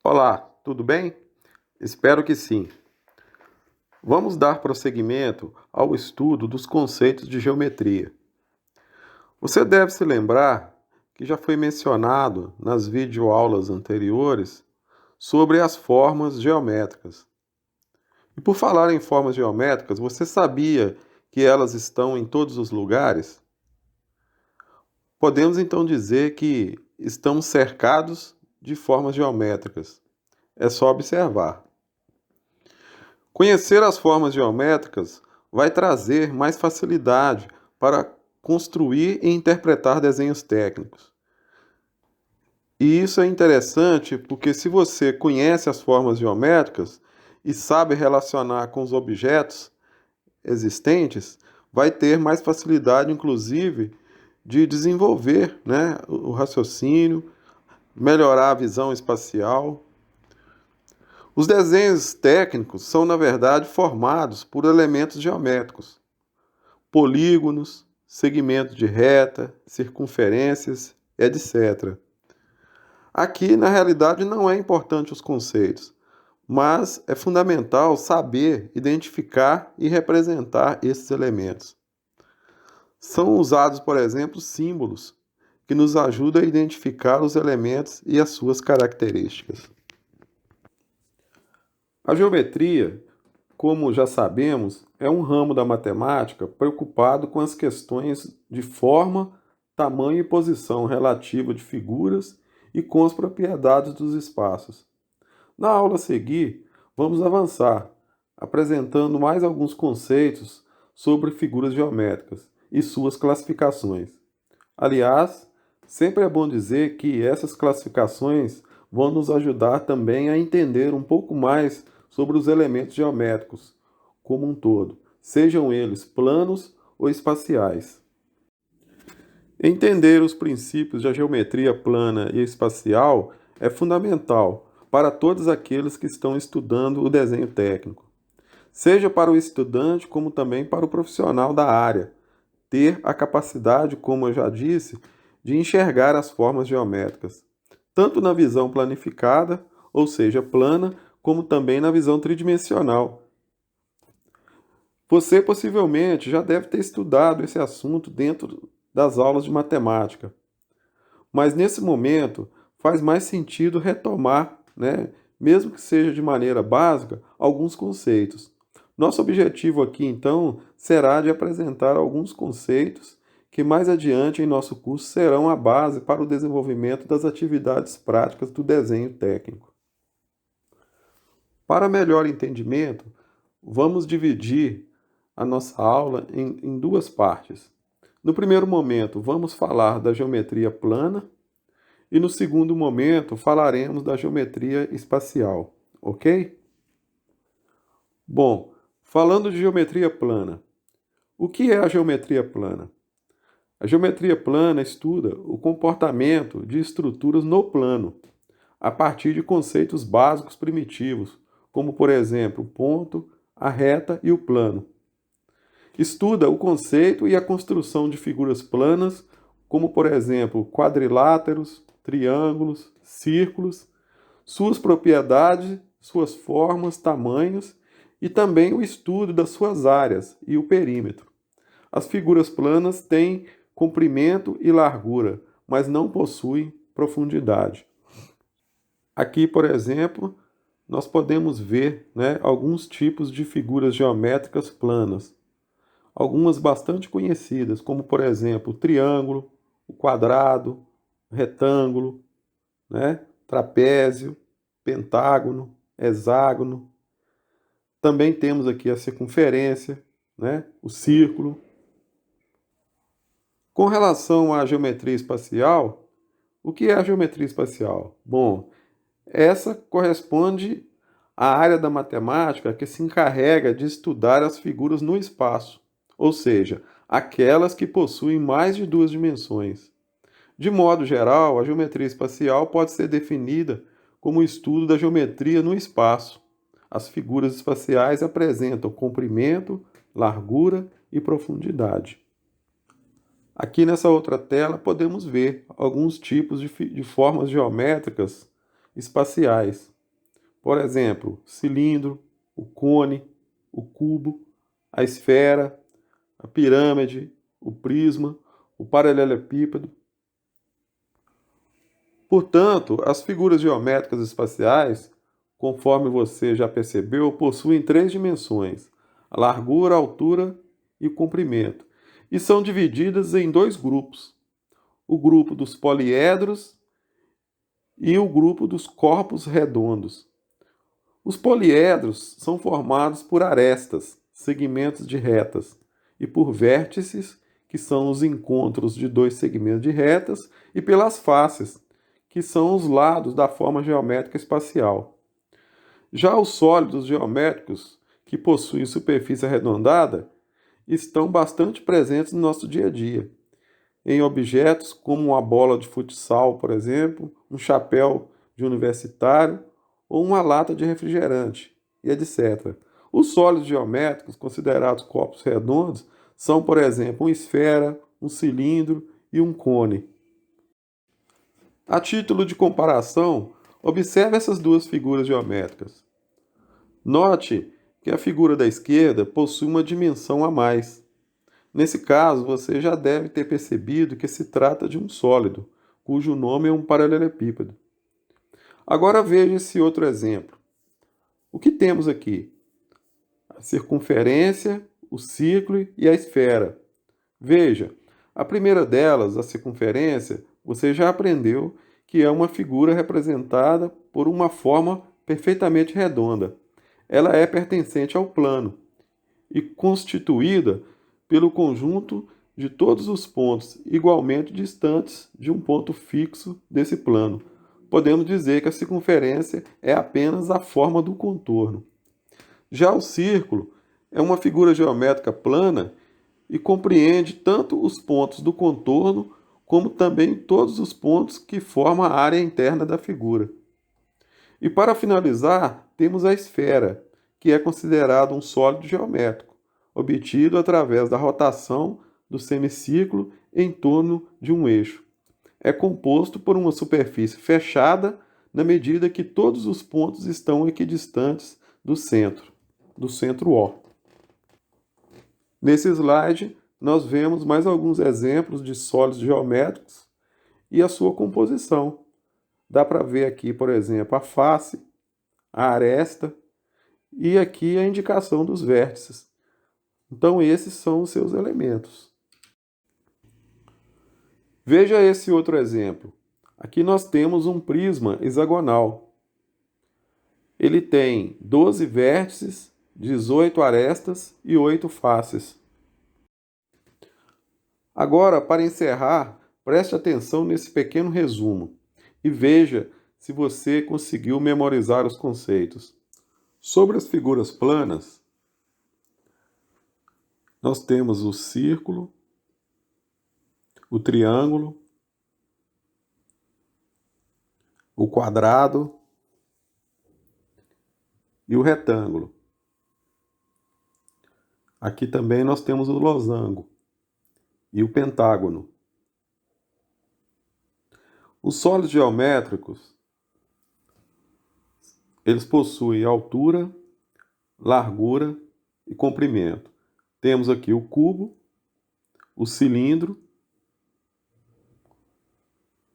Olá, tudo bem? Espero que sim. Vamos dar prosseguimento ao estudo dos conceitos de geometria. Você deve se lembrar que já foi mencionado nas videoaulas anteriores sobre as formas geométricas. E por falar em formas geométricas, você sabia que elas estão em todos os lugares? Podemos então dizer que estamos cercados de formas geométricas. É só observar. Conhecer as formas geométricas vai trazer mais facilidade para construir e interpretar desenhos técnicos. E isso é interessante porque, se você conhece as formas geométricas e sabe relacionar com os objetos existentes, vai ter mais facilidade, inclusive, de desenvolver, né, o raciocínio, melhorar a visão espacial. Os desenhos técnicos são, na verdade, formados por elementos geométricos, polígonos, segmentos de reta, circunferências, etc. Aqui, na realidade, não é importante os conceitos, mas é fundamental saber identificar e representar esses elementos. São usados, por exemplo, símbolos, que nos ajudam a identificar os elementos e as suas características. A geometria, como já sabemos, é um ramo da matemática preocupado com as questões de forma, tamanho e posição relativa de figuras e com as propriedades dos espaços. Na aula a seguir, vamos avançar, apresentando mais alguns conceitos sobre figuras geométricas e suas classificações. Aliás, sempre é bom dizer que essas classificações vão nos ajudar também a entender um pouco mais sobre os elementos geométricos como um todo, sejam eles planos ou espaciais. Entender os princípios da geometria plana e espacial é fundamental para todos aqueles que estão estudando o desenho técnico, seja para o estudante como também para o profissional da área, ter a capacidade, como eu já disse, de enxergar as formas geométricas, tanto na visão planificada, ou seja, plana, como também na visão tridimensional. Você possivelmente já deve ter estudado esse assunto dentro das aulas de matemática, mas nesse momento faz mais sentido retomar, né, mesmo que seja de maneira básica, alguns conceitos. Nosso objetivo aqui, então, será de apresentar alguns conceitos que mais adiante em nosso curso serão a base para o desenvolvimento das atividades práticas do desenho técnico. Para melhor entendimento, vamos dividir a nossa aula em duas partes. No primeiro momento, vamos falar da geometria plana e no segundo momento falaremos da geometria espacial, ok? Bom, falando de geometria plana, o que é a geometria plana? A geometria plana estuda o comportamento de estruturas no plano, a partir de conceitos básicos primitivos, como, por exemplo, o ponto, a reta e o plano. Estuda o conceito e a construção de figuras planas, como, por exemplo, quadriláteros, triângulos, círculos, suas propriedades, suas formas, tamanhos e também o estudo das suas áreas e o perímetro. As figuras planas têm comprimento e largura, mas não possuem profundidade. Aqui, por exemplo, nós podemos ver, né, alguns tipos de figuras geométricas planas. Algumas bastante conhecidas, como por exemplo o triângulo, o quadrado, o retângulo, né, trapézio, pentágono, hexágono. Também temos aqui a circunferência, né, o círculo. Com relação à geometria espacial, o que é a geometria espacial? Bom, essa corresponde à área da matemática que se encarrega de estudar as figuras no espaço, ou seja, aquelas que possuem mais de duas dimensões. De modo geral, a geometria espacial pode ser definida como o estudo da geometria no espaço. As figuras espaciais apresentam comprimento, largura e profundidade. Aqui nessa outra tela podemos ver alguns tipos de formas geométricas espaciais. Por exemplo, cilindro, o cone, o cubo, a esfera, a pirâmide, o prisma, o paralelepípedo. Portanto, as figuras geométricas espaciais, conforme você já percebeu, possuem três dimensões: a largura, a altura e o comprimento, e são divididas em dois grupos: o grupo dos poliedros e o grupo dos corpos redondos. Os poliedros são formados por arestas, segmentos de retas, e por vértices, que são os encontros de dois segmentos de retas, e pelas faces, que são os lados da forma geométrica espacial. Já os sólidos geométricos, que possuem superfície arredondada, estão bastante presentes no nosso dia a dia, em objetos como uma bola de futsal, por exemplo, um chapéu de universitário ou uma lata de refrigerante, e etc. Os sólidos geométricos, considerados corpos redondos, são, por exemplo, uma esfera, um cilindro e um cone. A título de comparação, observe essas duas figuras geométricas. Note que a figura da esquerda possui uma dimensão a mais. Nesse caso, você já deve ter percebido que se trata de um sólido, cujo nome é um paralelepípedo. Agora veja esse outro exemplo. O que temos aqui? A circunferência, o círculo e a esfera. Veja, a primeira delas, a circunferência, você já aprendeu que é uma figura representada por uma forma perfeitamente redonda. Ela é pertencente ao plano e constituída pelo conjunto de todos os pontos igualmente distantes de um ponto fixo desse plano. Podemos dizer que a circunferência é apenas a forma do contorno. Já o círculo é uma figura geométrica plana e compreende tanto os pontos do contorno como também todos os pontos que formam a área interna da figura. E para finalizar, temos a esfera, que é considerado um sólido geométrico, obtido através da rotação do semicírculo em torno de um eixo. É composto por uma superfície fechada na medida que todos os pontos estão equidistantes do centro O. Nesse slide, nós vemos mais alguns exemplos de sólidos geométricos e a sua composição. Dá para ver aqui, por exemplo, a face, a aresta e aqui a indicação dos vértices. Então, esses são os seus elementos. Veja esse outro exemplo. Aqui nós temos um prisma hexagonal. Ele tem 12 vértices, 18 arestas e 8 faces. Agora, para encerrar, preste atenção nesse pequeno resumo e veja se você conseguiu memorizar os conceitos. Sobre as figuras planas, nós temos o círculo, o triângulo, o quadrado e o retângulo. Aqui também nós temos o losango e o pentágono. Os sólidos geométricos, eles possuem altura, largura e comprimento. Temos aqui o cubo, o cilindro,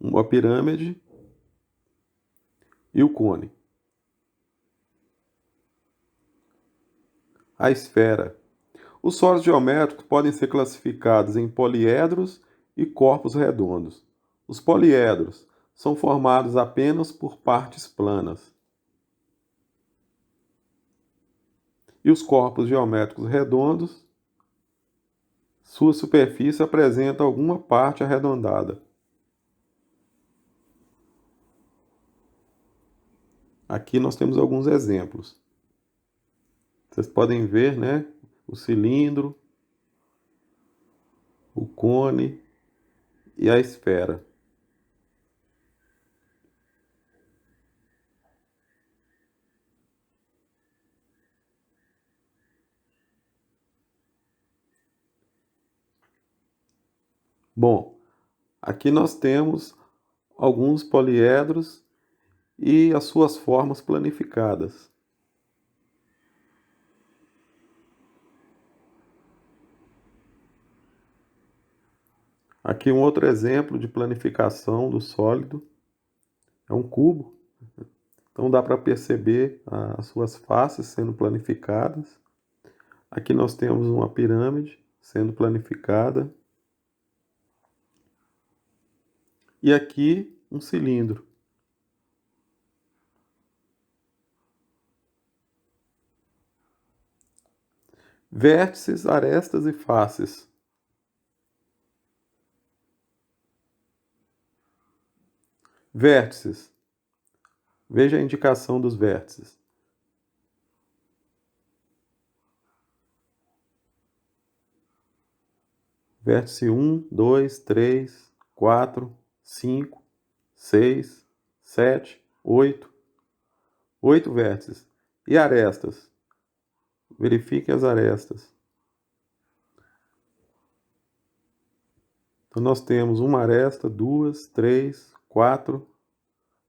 uma pirâmide e o cone. A esfera. Os sólidos geométricos podem ser classificados em poliedros e corpos redondos. Os poliedros são formados apenas por partes planas. E os corpos geométricos redondos, sua superfície apresenta alguma parte arredondada. Aqui nós temos alguns exemplos. Vocês podem ver, né? O cilindro, o cone e a esfera. Bom, aqui nós temos alguns poliedros e as suas formas planificadas. Aqui um outro exemplo de planificação do sólido. É um cubo. Então dá para perceber as suas faces sendo planificadas. Aqui nós temos uma pirâmide sendo planificada. E aqui um cilindro. Vértices, arestas e faces. Vértices. Veja a indicação dos vértices. Vértice 1, 2, 3, 4, 5, 6, 7, 8. 8 vértices. E arestas? Verifique as arestas. Então, nós temos uma aresta, 2, 3, 4,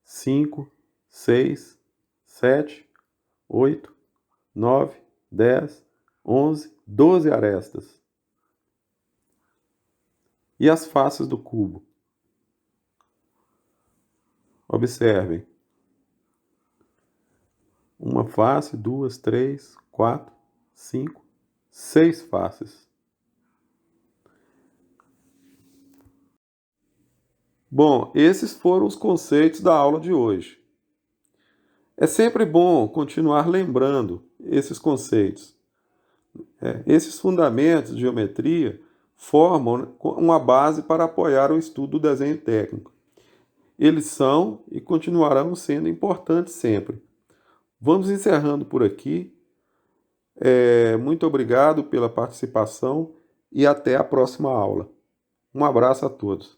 5, 6, 7, 8, 9, 10, 11, 12 arestas. E as faces do cubo? Observem. Uma face, 2, 3, 4, 5, 6 faces. Bom, esses foram os conceitos da aula de hoje. É sempre bom continuar lembrando esses conceitos. Esses fundamentos de geometria formam uma base para apoiar o estudo do desenho técnico. Eles são e continuarão sendo importantes sempre. Vamos encerrando por aqui. Muito obrigado pela participação e até a próxima aula. Um abraço a todos.